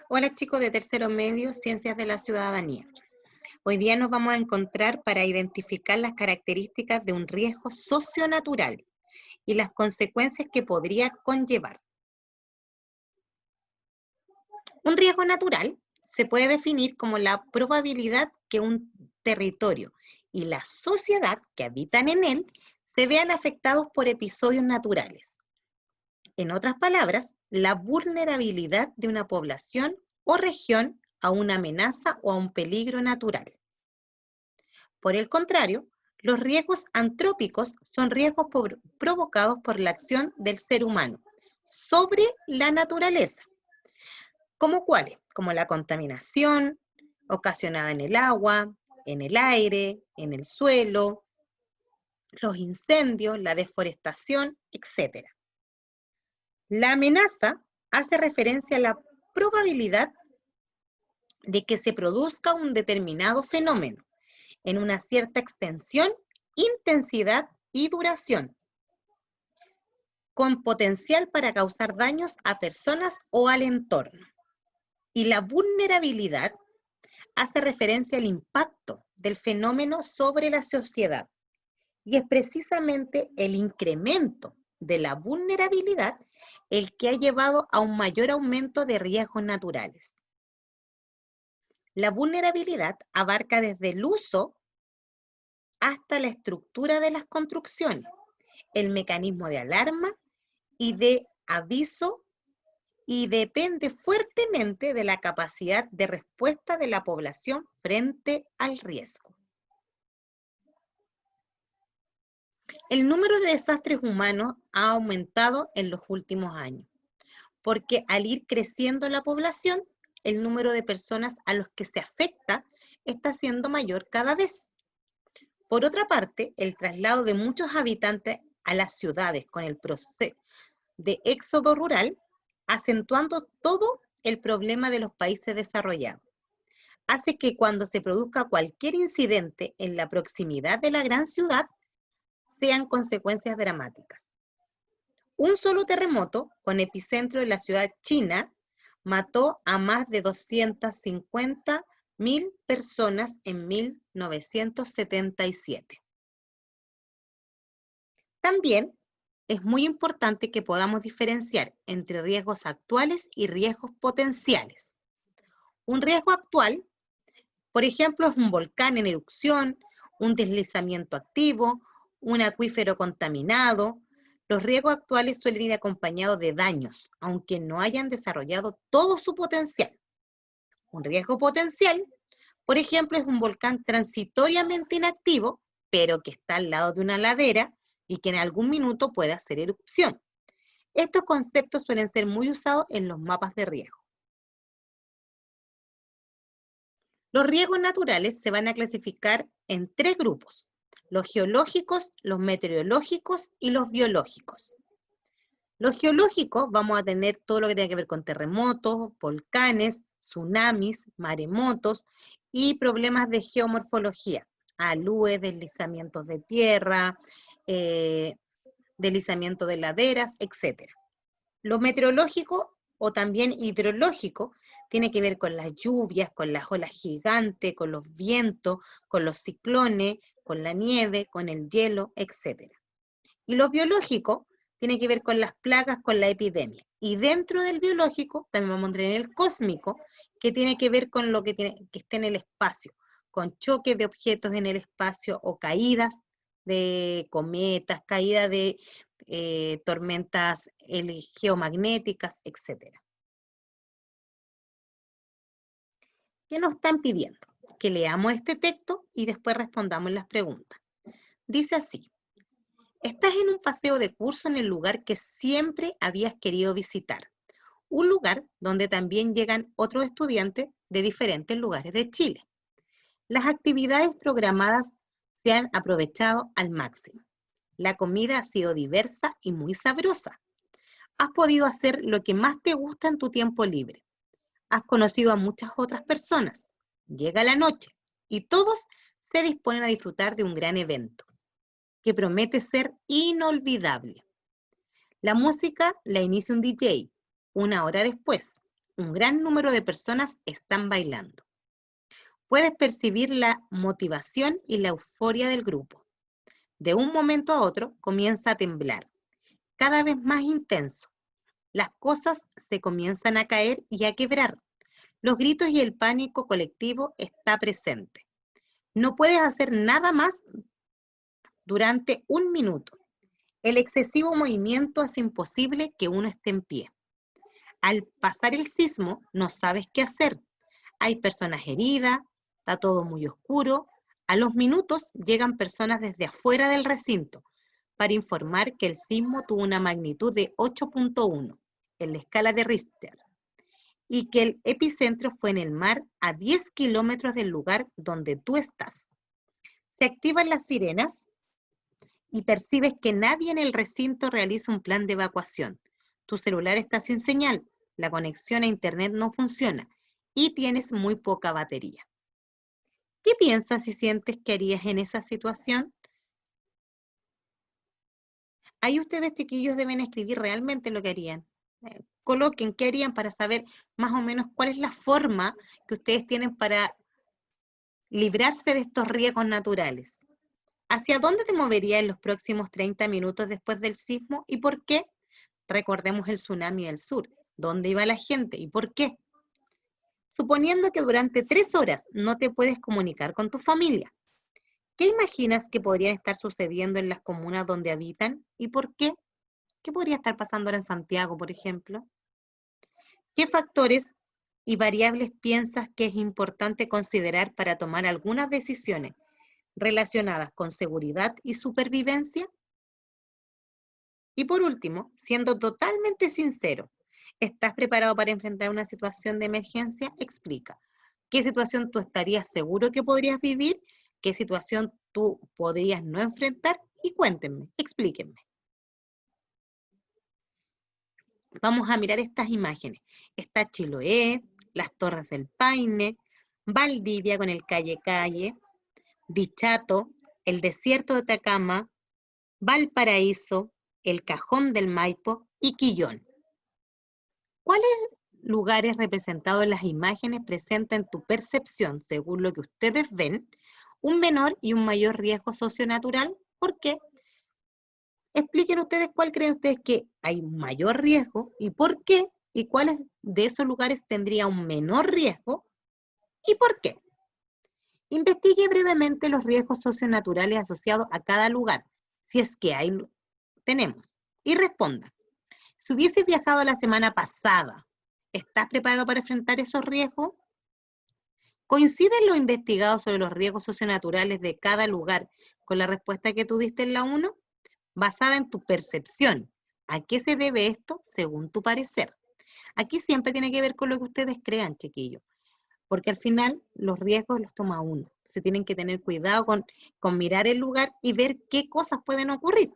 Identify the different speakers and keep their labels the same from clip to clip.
Speaker 1: Hola chicos de tercero medio, Ciencias de la Ciudadanía. Hoy día nos vamos a encontrar para identificar las características de un riesgo socionatural y las consecuencias que podría conllevar. Un riesgo natural se puede definir como la probabilidad que un territorio y la sociedad que habitan en él se vean afectados por episodios naturales. En otras palabras, la vulnerabilidad de una población o región a una amenaza o a un peligro natural. Por el contrario, los riesgos antrópicos son riesgos provocados por la acción del ser humano sobre la naturaleza. ¿Como cuáles? Como la contaminación ocasionada en el agua, en el aire, en el suelo, los incendios, la deforestación, etc. La amenaza hace referencia a la probabilidad de que se produzca un determinado fenómeno en una cierta extensión, intensidad y duración, con potencial para causar daños a personas o al entorno. Y la vulnerabilidad hace referencia al impacto del fenómeno sobre la sociedad. Y es precisamente el incremento de la vulnerabilidad el que ha llevado a un mayor aumento de riesgos naturales. La vulnerabilidad abarca desde el uso hasta la estructura de las construcciones, el mecanismo de alarma y de aviso, y depende fuertemente de la capacidad de respuesta de la población frente al riesgo. El número de desastres humanos ha aumentado en los últimos años, porque al ir creciendo la población, el número de personas a los que se afecta está siendo mayor cada vez. Por otra parte, el traslado de muchos habitantes a las ciudades con el proceso de éxodo rural, acentuando todo el problema de los países desarrollados, hace que cuando se produzca cualquier incidente en la proximidad de la gran ciudad, sean consecuencias dramáticas. Un solo terremoto, con epicentro en la ciudad china, mató a más de 250.000 personas en 1977. También es muy importante que podamos diferenciar entre riesgos actuales y riesgos potenciales. Un riesgo actual, por ejemplo, es un volcán en erupción, un deslizamiento activo, un acuífero contaminado. Los riesgos actuales suelen ir acompañados de daños, aunque no hayan desarrollado todo su potencial. Un riesgo potencial, por ejemplo, es un volcán transitoriamente inactivo, pero que está al lado de una ladera y que en algún minuto puede hacer erupción. Estos conceptos suelen ser muy usados en los mapas de riesgo. Los riesgos naturales se van a clasificar en tres grupos: los geológicos, los meteorológicos y los biológicos. Los geológicos vamos a tener todo lo que tiene que ver con terremotos, volcanes, tsunamis, maremotos y problemas de geomorfología, alúes, deslizamientos de tierra, deslizamiento de laderas, etc. Lo meteorológico o también hidrológico tiene que ver con las lluvias, con las olas gigantes, con los vientos, con los ciclones, con la nieve, con el hielo, etc. Y lo biológico tiene que ver con las plagas, con la epidemia. Y dentro del biológico también vamos a tener el cósmico, que tiene que ver con lo que esté en el espacio, con choques de objetos en el espacio o caídas de cometas, caídas de tormentas geomagnéticas, etc. ¿Qué nos están pidiendo? Que leamos este texto y después respondamos las preguntas. Dice así: estás en un paseo de curso en el lugar que siempre habías querido visitar, un lugar donde también llegan otros estudiantes de diferentes lugares de Chile. Las actividades programadas se han aprovechado al máximo. La comida ha sido diversa y muy sabrosa. Has podido hacer lo que más te gusta en tu tiempo libre. Has conocido a muchas otras personas. Llega la noche y todos se disponen a disfrutar de un gran evento que promete ser inolvidable. La música la inicia un DJ una hora después. un gran número de personas están bailando. Puedes percibir la motivación y la euforia del grupo. De un momento a otro comienza a temblar, cada vez más intenso. Las cosas se comienzan a caer y a quebrar. Los gritos y el pánico colectivo está presente. No puedes hacer nada más durante un minuto. El excesivo movimiento hace imposible que uno esté en pie. Al pasar el sismo, no sabes qué hacer. Hay personas heridas, está todo muy oscuro. A los minutos llegan personas desde afuera del recinto para informar que el sismo tuvo una magnitud de 8.1 en la escala de Richter y que el epicentro fue en el mar a 10 kilómetros del lugar donde tú estás. Se activan las sirenas y percibes que nadie en el recinto realiza un plan de evacuación. Tu celular está sin señal, la conexión a internet no funciona y tienes muy poca batería. ¿Qué piensas y sientes que harías en esa situación? Ahí ustedes, chiquillos, deben escribir realmente lo que harían. Coloquen qué harían para saber más o menos cuál es la forma que ustedes tienen para librarse de estos riesgos naturales. ¿Hacia dónde te moverías en los próximos 30 minutos después del sismo y por qué? Recordemos el tsunami del sur. ¿Dónde iba la gente y por qué? Suponiendo que durante 3 horas no te puedes comunicar con tu familia, ¿qué imaginas que podría estar sucediendo en las comunas donde habitan y por qué? ¿Qué podría estar pasando ahora en Santiago, por ejemplo? ¿Qué factores y variables piensas que es importante considerar para tomar algunas decisiones relacionadas con seguridad y supervivencia? Y por último, siendo totalmente sincero, ¿estás preparado para enfrentar una situación de emergencia? Explica. ¿Qué situación tú estarías seguro que podrías vivir? ¿Qué situación tú podrías no enfrentar? Y cuéntenme, explíquenme. Vamos a mirar estas imágenes. Está Chiloé, las Torres del Paine, Valdivia con el Calle Calle, Dichato, el desierto de Atacama, Valparaíso, el Cajón del Maipo y Quillón. ¿Cuáles lugares representados en las imágenes presentan tu percepción, según lo que ustedes ven, un menor y un mayor riesgo socionatural? ¿Por qué? Expliquen ustedes cuál creen ustedes que hay un mayor riesgo y por qué, y cuáles de esos lugares tendría un menor riesgo y por qué. Investigue brevemente los riesgos socionaturales asociados a cada lugar, si es que tenemos, y responda. Si hubieses viajado la semana pasada, ¿estás preparado para enfrentar esos riesgos? ¿Coinciden los investigados sobre los riesgos socionaturales de cada lugar con la respuesta que tú diste en la 1? Basada en tu percepción. ¿A qué se debe esto según tu parecer? Aquí siempre tiene que ver con lo que ustedes crean, chiquillos, porque al final los riesgos los toma uno. Se tienen que tener cuidado con mirar el lugar y ver qué cosas pueden ocurrir.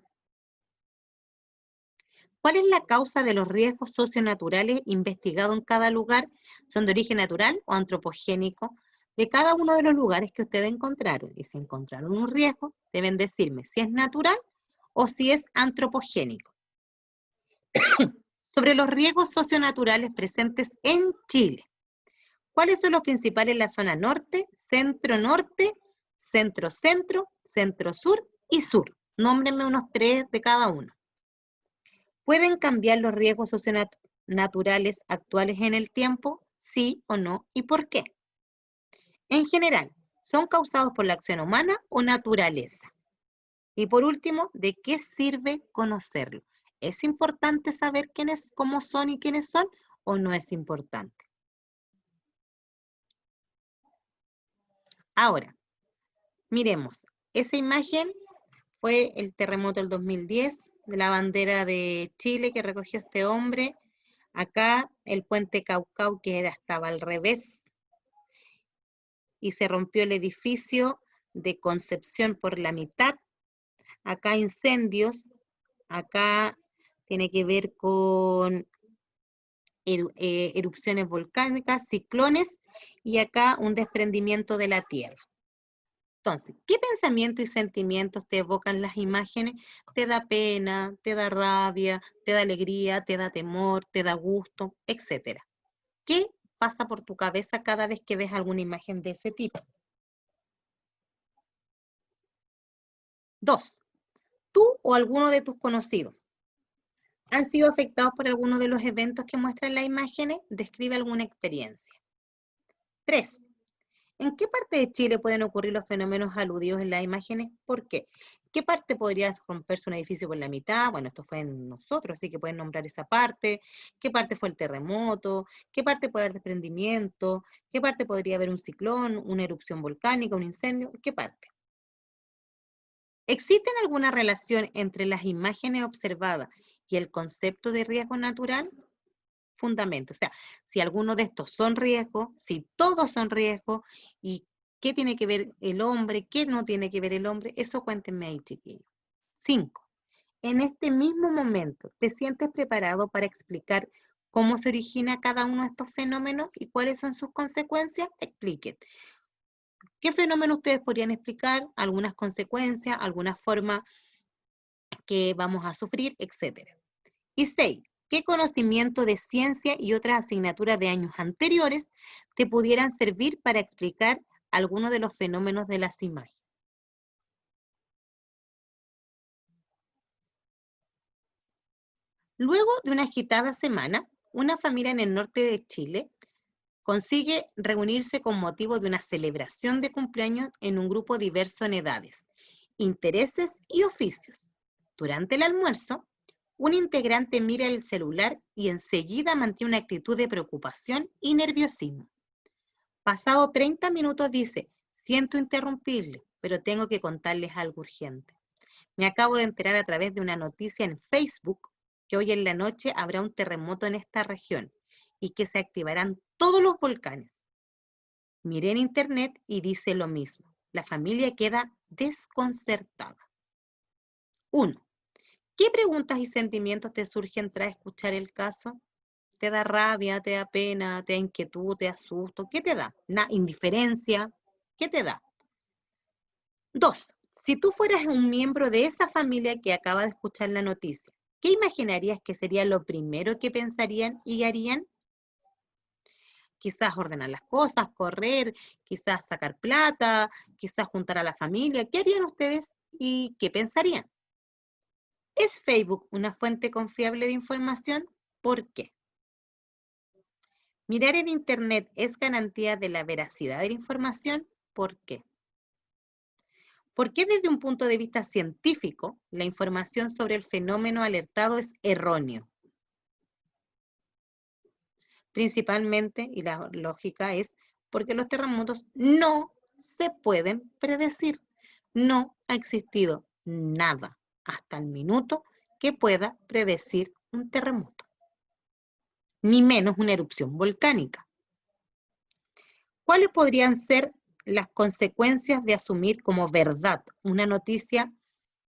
Speaker 1: ¿Cuál es la causa de los riesgos socionaturales investigados en cada lugar? ¿Son de origen natural o antropogénico? De cada uno de los lugares que ustedes encontraron, y si encontraron un riesgo, deben decirme si es natural o si es antropogénico. Sobre los riesgos socionaturales presentes en Chile. ¿Cuáles son los principales en la zona norte, centro-norte, centro-centro, centro-sur y sur? Nómbrenme unos 3 de cada uno. ¿Pueden cambiar los riesgos socionaturales actuales en el tiempo? ¿Sí o no? ¿Y por qué? En general, ¿son causados por la acción humana o naturaleza? Y por último, ¿de qué sirve conocerlo? ¿Es importante saber quiénes, cómo son y quiénes son o no es importante? Ahora, miremos, esa imagen fue el terremoto del 2010, de la bandera de Chile que recogió este hombre. Acá el puente Caucau que estaba al revés y se rompió el edificio de Concepción por la mitad. Acá incendios, acá tiene que ver con erupciones volcánicas, ciclones y acá un desprendimiento de la tierra. Entonces, ¿qué pensamiento y sentimientos te evocan las imágenes? ¿Te da pena, te da rabia, te da alegría, te da temor, te da gusto, etcétera? ¿Qué pasa por tu cabeza cada vez que ves alguna imagen de ese tipo? 2. ¿Tú o alguno de tus conocidos han sido afectados por alguno de los eventos que muestran las imágenes? Describe alguna experiencia. 3. ¿En qué parte de Chile pueden ocurrir los fenómenos aludidos en las imágenes? ¿Por qué? ¿Qué parte podría romperse un edificio por la mitad? Bueno, esto fue en nosotros, así que pueden nombrar esa parte. ¿Qué parte fue el terremoto? ¿Qué parte puede haber desprendimiento? ¿Qué parte podría haber un ciclón, una erupción volcánica, un incendio? ¿Qué parte? ¿Existe alguna relación entre las imágenes observadas y el concepto de riesgo natural? Fundamento, o sea, si alguno de estos son riesgos, si todos son riesgos, y qué tiene que ver el hombre, qué no tiene que ver el hombre, eso cuéntenme ahí, chiquillos. 5. En este mismo momento, ¿te sientes preparado para explicar cómo se origina cada uno de estos fenómenos y cuáles son sus consecuencias? Expliquen. ¿Qué fenómenos ustedes podrían explicar? Algunas consecuencias, alguna forma que vamos a sufrir, etcétera. Y 6. ¿Qué conocimiento de ciencia y otras asignaturas de años anteriores te pudieran servir para explicar algunos de los fenómenos de las imágenes? Luego de una agitada semana, una familia en el norte de Chile consigue reunirse con motivo de una celebración de cumpleaños en un grupo diverso en edades, intereses y oficios. Durante el almuerzo, un integrante mira el celular y enseguida mantiene una actitud de preocupación y nerviosismo. Pasado 30 minutos dice, siento interrumpirle, pero tengo que contarles algo urgente. Me acabo de enterar a través de una noticia en Facebook que hoy en la noche habrá un terremoto en esta región y que se activarán todos los volcanes. Miré en internet y dice lo mismo. La familia queda desconcertada. 1. ¿Qué preguntas y sentimientos te surgen tras escuchar el caso? ¿Te da rabia, te da pena, te da inquietud, te da susto? ¿Qué te da? ¿Indiferencia? ¿Qué te da? 2. Si tú fueras un miembro de esa familia que acaba de escuchar la noticia, ¿qué imaginarías que sería lo primero que pensarían y harían? Quizás ordenar las cosas, correr, quizás sacar plata, quizás juntar a la familia. ¿Qué harían ustedes y qué pensarían? ¿Es Facebook una fuente confiable de información? ¿Por qué? ¿Mirar en Internet es garantía de la veracidad de la información? ¿Por qué? ¿Por qué desde un punto de vista científico la información sobre el fenómeno alertado es erróneo? Principalmente, y la lógica es, porque los terremotos no se pueden predecir. No ha existido nada hasta el minuto que pueda predecir un terremoto, ni menos una erupción volcánica. ¿Cuáles podrían ser las consecuencias de asumir como verdad una noticia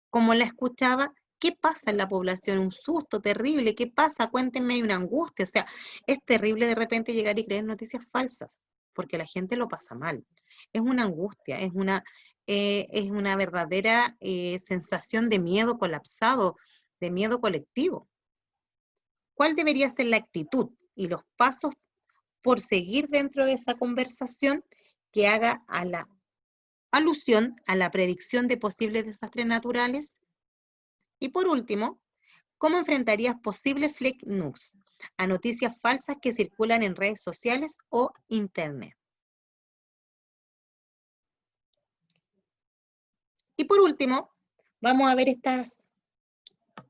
Speaker 1: como la escuchada? ¿Qué pasa en la población? Un susto terrible. ¿Qué pasa? Cuéntenme, hay una angustia. O sea, es terrible de repente llegar y creer noticias falsas, porque la gente lo pasa mal. Es una angustia, es una verdadera sensación de miedo colapsado, de miedo colectivo. ¿Cuál debería ser la actitud y los pasos por seguir dentro de esa conversación que haga a la alusión a la predicción de posibles desastres naturales? Y por último, ¿cómo enfrentarías posibles fake news a noticias falsas que circulan en redes sociales o internet? Y por último, vamos a ver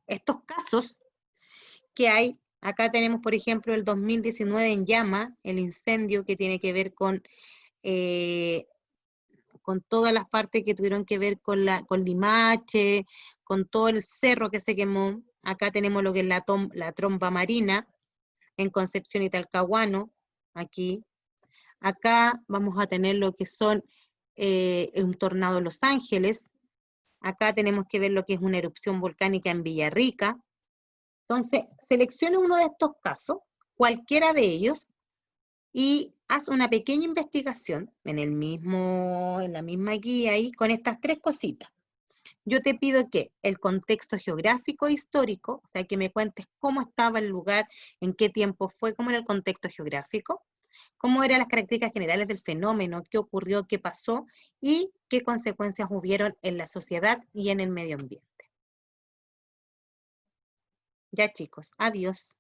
Speaker 1: estos casos que hay. Acá tenemos, por ejemplo, el 2019 en llama, el incendio que tiene que ver con todas las partes que tuvieron que ver con Limache, con todo el cerro que se quemó. Acá tenemos lo que es la tromba marina en Concepción y Talcahuano, aquí. Acá vamos a tener lo que son un tornado en Los Ángeles. Acá tenemos que ver lo que es una erupción volcánica en Villarrica. Entonces, selecciona uno de estos casos, cualquiera de ellos, y haz una pequeña investigación en la misma guía ahí con estas tres cositas. Yo te pido que el contexto geográfico e histórico, o sea, que me cuentes cómo estaba el lugar, en qué tiempo fue, cómo era el contexto geográfico, cómo eran las características generales del fenómeno, qué ocurrió, qué pasó y qué consecuencias hubieron en la sociedad y en el medio ambiente. Ya chicos, adiós.